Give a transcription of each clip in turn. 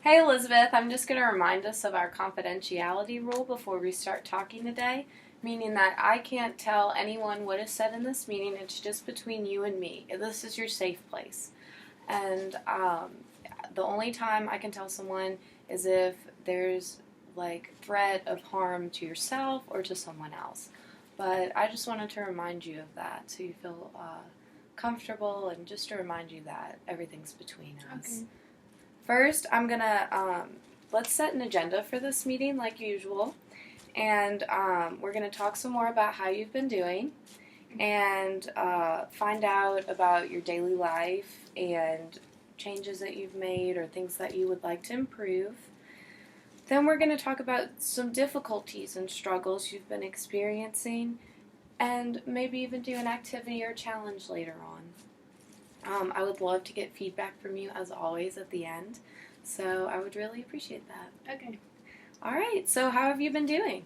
Hey Elizabeth, I'm just going to remind us of our confidentiality rule before we start talking today, meaning that I can't tell anyone what is said in this meeting. It's just between you and me. This is your safe place. And the only time I can tell someone is if there's like threat of harm to yourself or to someone else. But I just wanted to remind you of that so you feel comfortable, and just to remind you that everything's between us. Okay. First, I'm gonna let's set an agenda for this meeting like usual, and we're gonna talk some more about how you've been doing, and find out about your daily life and changes that you've made or things that you would like to improve. Then we're gonna talk about some difficulties and struggles you've been experiencing, and maybe even do an activity or challenge later on. I would love to get feedback from you, as always, at the end. So I would really appreciate that. Okay. All right. So how have you been doing?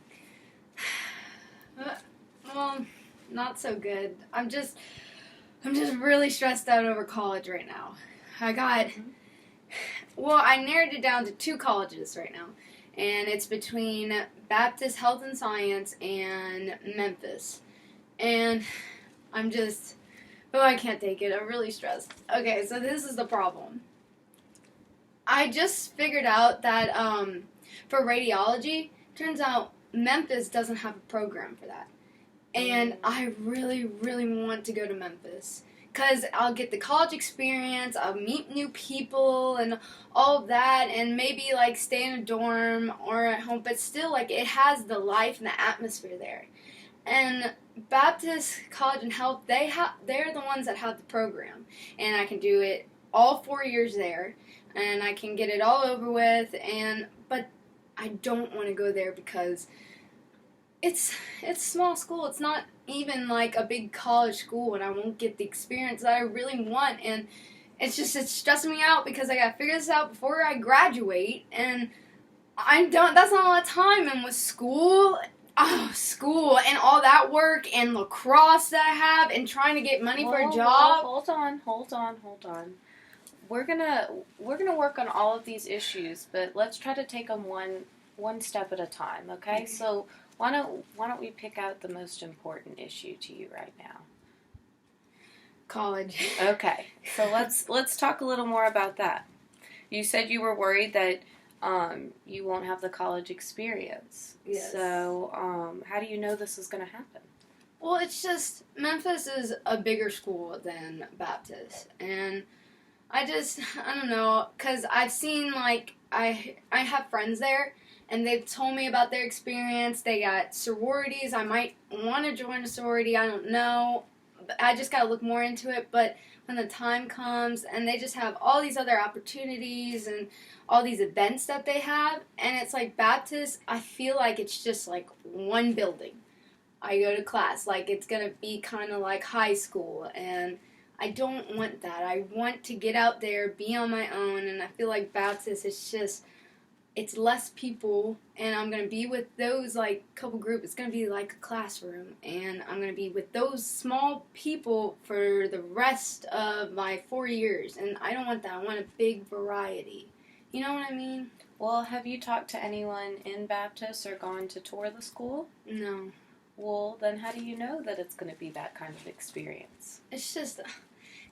Well, not so good. I'm just really stressed out over college right now. I narrowed it down to 2 colleges right now. And it's between Baptist Health and Science and Memphis. And I can't take it. I'm really stressed. Okay, so this is the problem. I just figured out that for radiology, turns out Memphis doesn't have a program for that. And I really, really want to go to Memphis. Because I'll get the college experience, I'll meet new people and all of that, and maybe like stay in a dorm or at home. But still, like, it has the life and the atmosphere there. And Baptist College and Health, they're the ones that have the program. And I can do it all 4 years there. And I can get it all over with. But I don't want to go there because it's a small school. It's not even like a big college school, and I won't get the experience that I really want. And it's stressing me out because I got to figure this out before I graduate. And that's not a lot of time. And with school and all that work and lacrosse that I have and trying to get money for a job. Hold on. We're gonna work on all of these issues, but let's try to take them one step at a time, okay? So why don't we pick out the most important issue to you right now? College. Okay. So let's talk a little more about that. You said you were worried that you won't have the college experience. Yes. So, how do you know this is going to happen? Well, it's just Memphis is a bigger school than Baptist, and I don't know, because I've seen, like, I have friends there, and they've told me about their experience. They got sororities. I might want to join a sorority. I don't know. I just got to look more into it, but when the time comes, and they just have all these other opportunities and all these events that they have, and it's like Baptist, I feel like it's just like one building. I go to class, like it's going to be kind of like high school, and I don't want that. I want to get out there, be on my own, and I feel like Baptist is it's less people, and I'm going to be with those, like, couple groups. It's going to be like a classroom, and I'm going to be with those small people for the rest of my 4 years, and I don't want that. I want a big variety. You know what I mean? Well, have you talked to anyone in Baptist or gone to tour the school? No. Well, then how do you know that it's going to be that kind of experience? It's just,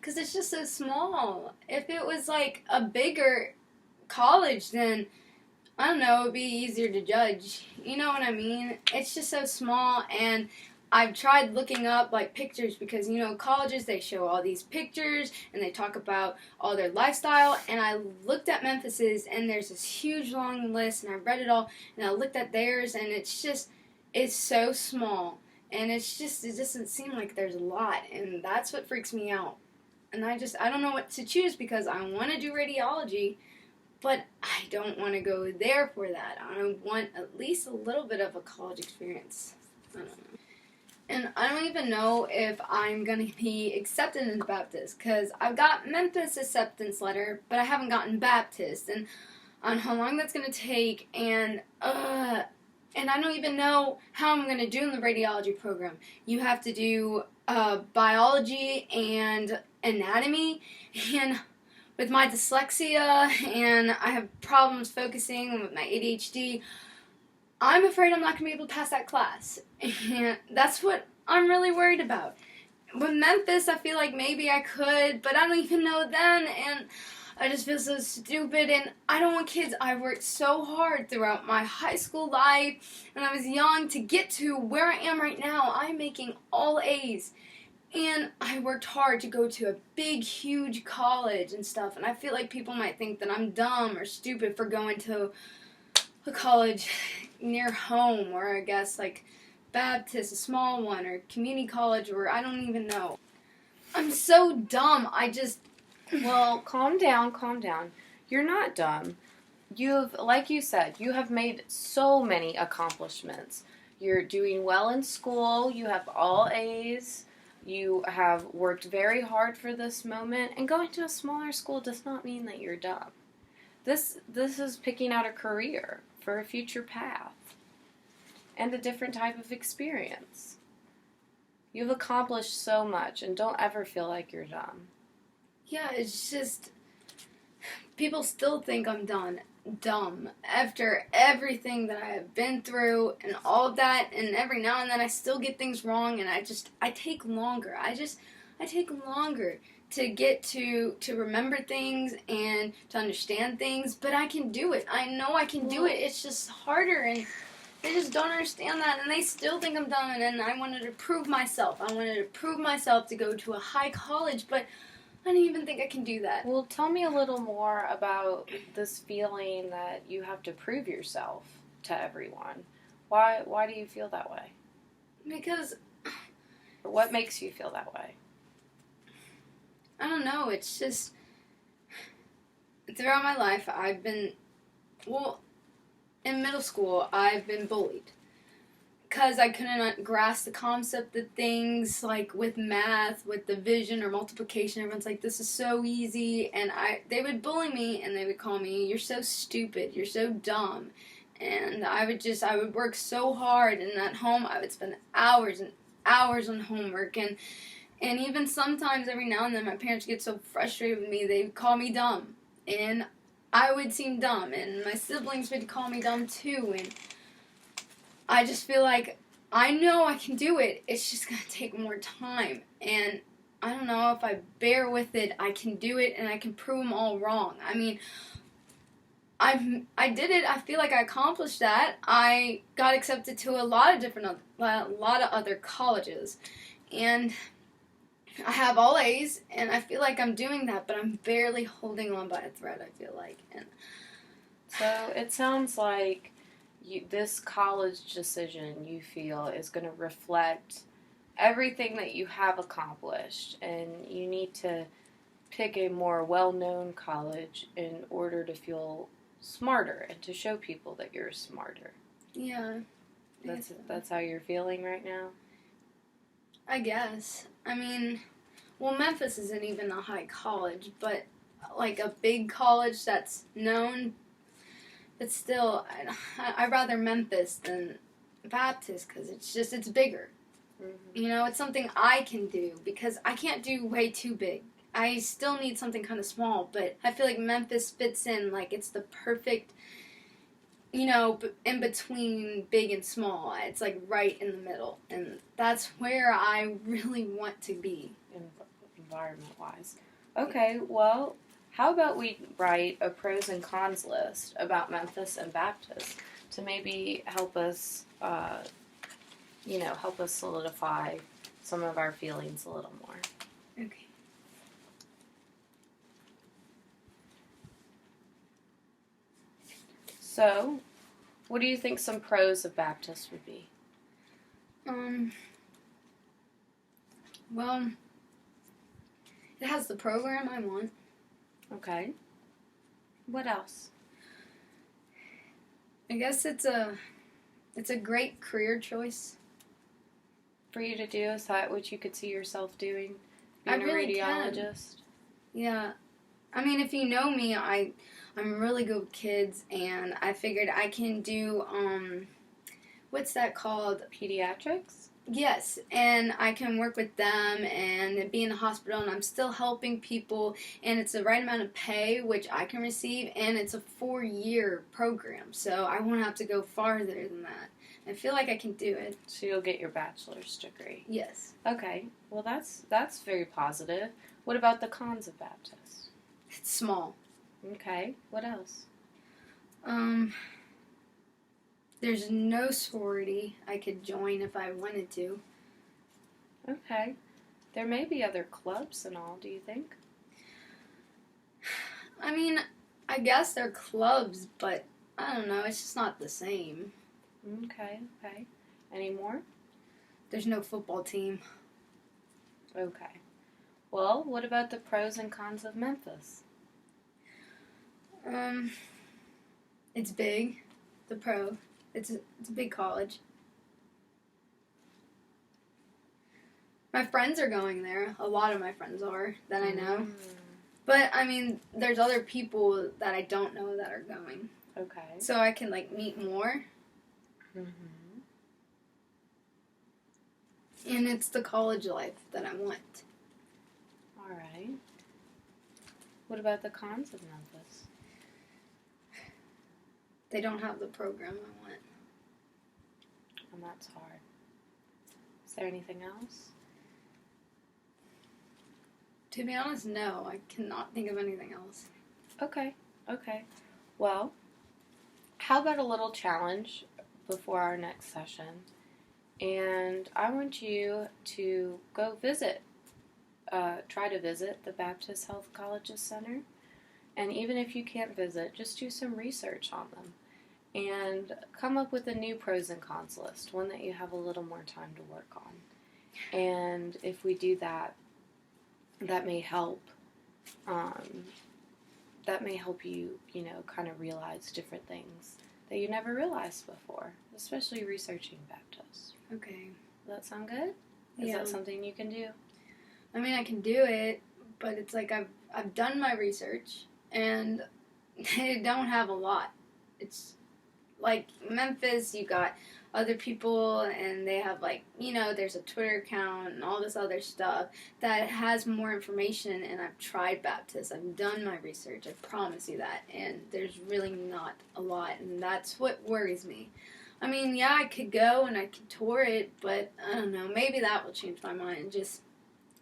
because it's just so small. If it was, like, a bigger college, then I don't know, it would be easier to judge. You know what I mean? It's just so small, and I've tried looking up, like, pictures because, you know, colleges, they show all these pictures, and they talk about all their lifestyle, and I looked at Memphis's, and there's this huge long list, and I read it all, and I looked at theirs, and it's so small, and it doesn't seem like there's a lot, and that's what freaks me out. And I don't know what to choose because I want to do radiology, but I don't want to go there for that. I want at least a little bit of a college experience. I don't know. And I don't even know if I'm going to be accepted into Baptist, because I've got Memphis acceptance letter, but I haven't gotten Baptist. And I don't know how long that's going to take, and I don't even know how I'm going to do in the radiology program. You have to do biology and anatomy, and with my dyslexia and I have problems focusing with my ADHD, I'm afraid I'm not going to be able to pass that class. And that's what I'm really worried about. With Memphis, I feel like maybe I could, but I don't even know then, and I just feel so stupid, and I don't want kids. I worked so hard throughout my high school life, and I was young to get to where I am right now. I'm making all A's, and I worked hard to go to a big, huge college and stuff, and I feel like people might think that I'm dumb or stupid for going to a college near home, or I guess like Baptist, a small one, or community college, or I don't even know. I'm so dumb. Well, calm down, calm down. You're not dumb. Like you said, you have made so many accomplishments. You're doing well in school, you have all A's, you have worked very hard for this moment, and going to a smaller school does not mean that you're dumb. This is picking out a career for a future path and a different type of experience. You've accomplished so much, and don't ever feel like you're dumb. Yeah, it's just people still think I'm dumb after everything that I have been through and all of that, and every now and then I still get things wrong, and I take longer. I take longer to get to remember things and to understand things, but I can do it. I know I can do it. It's just harder, and they just don't understand that, and they still think I'm dumb, and I wanted to prove myself. I wanted to prove myself to go to a high college, but I don't even think I can do that. Well, tell me a little more about this feeling that you have to prove yourself to everyone. Why do you feel that way? Because Or what makes you feel that way? I don't know, it's just throughout my life in middle school I've been bullied because I couldn't grasp the concept of things like with math, with division or multiplication. Everyone's like, this is so easy, and they would bully me and they would call me, you're so stupid, you're so dumb. And I would work so hard, and at home I would spend hours and hours on homework, and even sometimes every now and then my parents get so frustrated with me they would call me dumb, and I would seem dumb, and my siblings would call me dumb too, and I just feel like I know I can do it. It's just going to take more time. And I don't know, if I bear with it, I can do it and I can prove them all wrong. I mean, I did it. I feel like I accomplished that. I got accepted to a lot of other colleges. And I have all A's, and I feel like I'm doing that, but I'm barely holding on by a thread, I feel like. And so it sounds like this college decision you feel is going to reflect everything that you have accomplished, and you need to pick a more well-known college in order to feel smarter and to show people that you're smarter. Yeah. That's how you're feeling right now? I guess. I mean, well, Memphis isn't even a high college, but like a big college that's known. But still, I'd rather Memphis than Baptist because it's bigger. Mm-hmm. You know, it's something I can do because I can't do way too big. I still need something kind of small, but I feel like Memphis fits in like it's the perfect, you know, in between big and small. It's like right in the middle, and that's where I really want to be. Environment-wise. Okay, well, how about we write a pros and cons list about Memphis and Baptist to maybe help us, help us solidify some of our feelings a little more. Okay. So, what do you think some pros of Baptist would be? Well, it has the program I want. Okay. What else? I guess it's a great career choice for you to do. Is that what you could see yourself doing? Being I really a radiologist? Can. Yeah. I mean, if you know me, I'm really good with kids, and I figured I can do, what's that called? Pediatrics? Yes, and I can work with them and be in the hospital, and I'm still helping people, and it's the right amount of pay, which I can receive, and it's a 4-year program, so I won't have to go farther than that. I feel like I can do it. So you'll get your bachelor's degree. Yes. Okay, well that's very positive. What about the cons of Baptist? It's small. Okay, what else? There's no sorority I could join if I wanted to. Okay. There may be other clubs and all, do you think? I mean, I guess they're clubs, but I don't know, it's just not the same. Okay. Any more? There's no football team. Okay. Well, what about the pros and cons of Memphis? It's big. It's a big college. My friends are going there. A lot of my friends are, that I know. But, I mean, there's other people that I don't know that are going. Okay. So I can, meet more. Mm-hmm. And it's the college life that I want. All right. What about the cons of Memphis? They don't have the program I want. And that's hard. Is there anything else? To be honest, no. I cannot think of anything else. Okay. Well, how about a little challenge before our next session? And I want you to go try to visit the Baptist Health Colleges Center. And even if you can't visit, just do some research on them. And come up with a new pros and cons list, one that you have a little more time to work on. And if we do that, that may help. That may help you, kind of realize different things that you never realized before, especially researching Baptist. Okay. Does that sound good? Is that something you can do? I mean, I can do it, but it's like I've done my research, and they don't have a lot. It's like Memphis, you got other people, and they have there's a Twitter account and all this other stuff that has more information, and I've tried Baptist. I've done my research, I promise you that, and there's really not a lot, and that's what worries me. I mean, yeah, I could go and I could tour it, but I don't know, maybe that will change my mind, just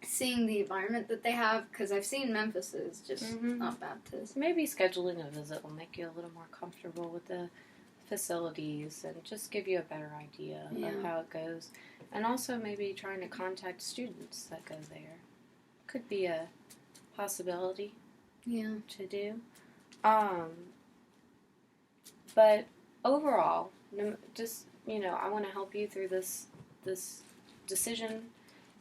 seeing the environment that they have, because I've seen Memphis is just not Baptist. Maybe scheduling a visit will make you a little more comfortable with the facilities and just give you a better idea of how it goes. And also maybe trying to contact students that go there. Could be a possibility to do. But overall, just, I want to help you through this decision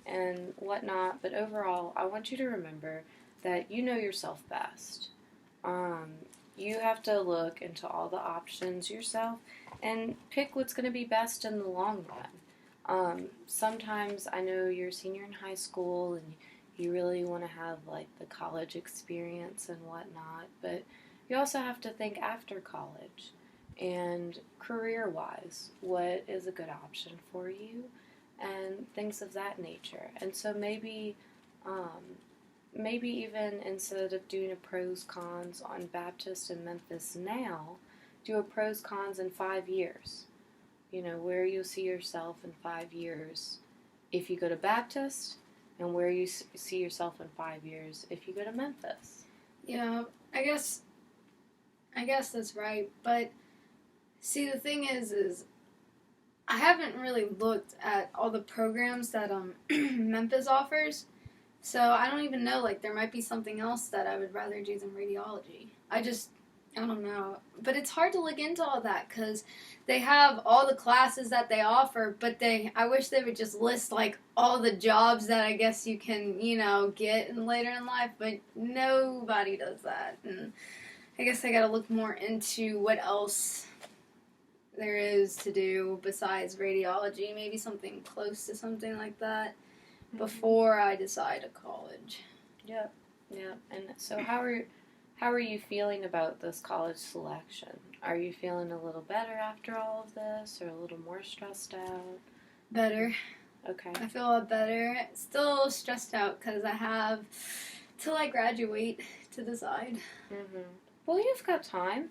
and whatnot, but overall, I want you to remember that you know yourself best. You have to look into all the options yourself and pick what's going to be best in the long run. Sometimes I know you're a senior in high school and you really want to have the college experience and whatnot, but you also have to think after college and career-wise, what is a good option for you and things of that nature. And so maybe even instead of doing a pros cons on Baptist and Memphis now, do a pros cons in 5 years. Where you'll see yourself in 5 years if you go to Baptist, and where you see yourself in 5 years if you go to Memphis. Yeah, I guess that's right. But see, the thing is I haven't really looked at all the programs that Memphis offers. So I don't even know, there might be something else that I would rather do than radiology. I don't know. But it's hard to look into all that because they have all the classes that they offer, but I wish they would just list, all the jobs that I guess you can, get later in life, but nobody does that. And I guess I gotta look more into what else there is to do besides radiology, maybe something close to something like that. Before I decide a college. Yep. And so how are you feeling about this college selection? Are you feeling a little better after all of this, or a little more stressed out? Better. Okay. I feel a lot better. Still stressed out because I have till I graduate to decide. Well, you've got time.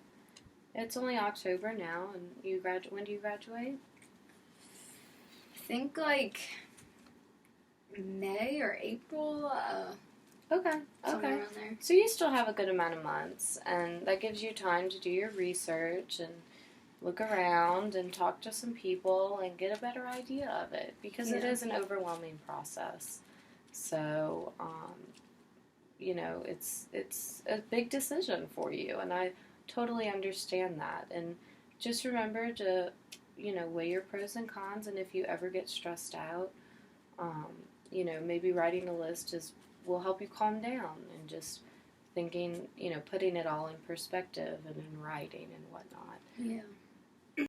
It's only October now, and you graduate. When do you graduate? I think like May or April. Okay. Somewhere around there. So you still have a good amount of months, and that gives you time to do your research and look around and talk to some people and get a better idea of it, because it is an overwhelming process. So, it's a big decision for you, and I totally understand that. And just remember to, weigh your pros and cons, and if you ever get stressed out, maybe writing a list will help you calm down, and just thinking, putting it all in perspective and in writing and whatnot. Yeah.